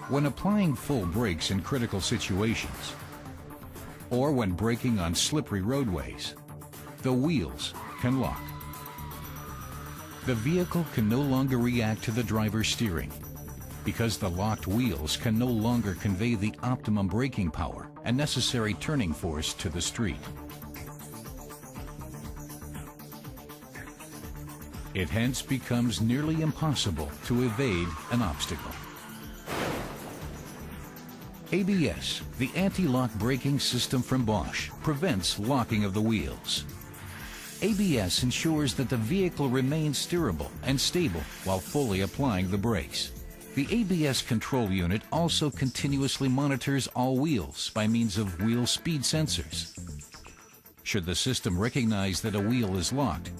when applying full brakes in critical situations, or when braking on slippery roadways, the wheels can lock. The vehicle can no longer react to the driver's steering because the locked wheels can no longer convey the optimum braking power and necessary turning force to the street. It hence becomes nearly impossible to evade an obstacle. ABS, the anti-lock braking system from Bosch, prevents locking of the wheels. ABS ensures that the vehicle remains steerable and stable while fully applying the brakes. The ABS control unit also continuously monitors all wheels by means of wheel speed sensors. Should the system recognize that a wheel is locked,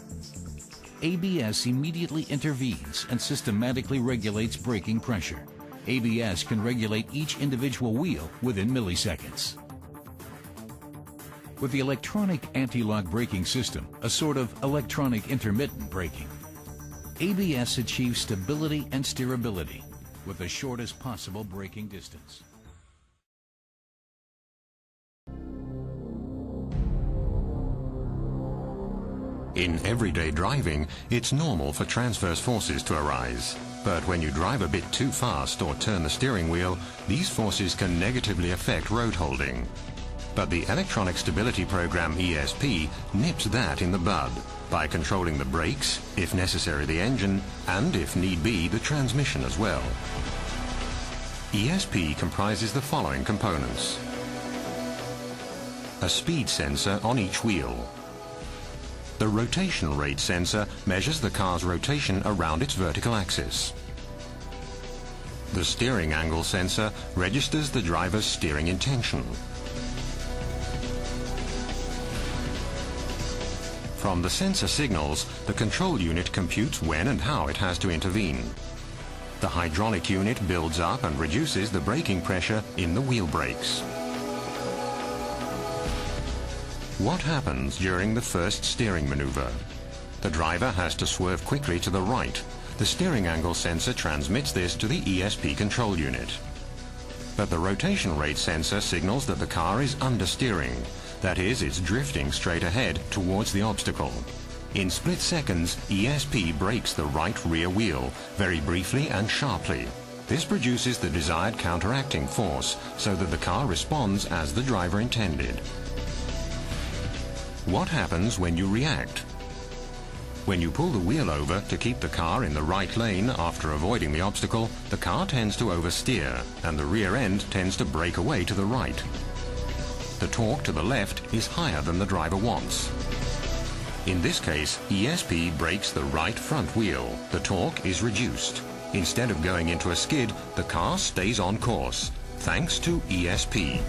ABS immediately intervenes and systematically regulates braking pressure. ABS can regulate each individual wheel within milliseconds. With the electronic anti-lock braking system, a sort of electronic intermittent braking, ABS achieves stability and steerability with the shortest possible braking distance. In everyday driving, it's normal for transverse forces to arise. But when you drive a bit too fast or turn the steering wheel, these forces can negatively affect road holding. But the electronic stability program ESP nips that in the bud by controlling the brakes, if necessary the engine, and if need be the transmission as well. ESP comprises the following components: a speed sensor on each wheel. The rotation rate sensor measures the car's rotation around its vertical axis. The steering angle sensor registers the driver's steering intention. From the sensor signals, the control unit computes when and how it has to intervene. The hydraulic unit builds up and reduces the braking pressure in the wheel brakes. What happens during the first steering maneuver? The driver has to swerve quickly to the right. The steering angle sensor transmits this to the ESP control unit. But the rotation rate sensor signals that the car is understeering. That is, it's drifting straight ahead towards the obstacle. In split seconds, ESP brakes the right rear wheel, very briefly and sharply. This produces the desired counteracting force, so that the car responds as the driver intended. What happens when you react? When you pull the wheel over to keep the car in the right lane after avoiding the obstacle, the car tends to oversteer, and the rear end tends to break away to the right. The torque to the left is higher than the driver wants. In this case, ESP brakes the right front wheel. The torque is reduced. Instead of going into a skid, the car stays on course, thanks to ESP.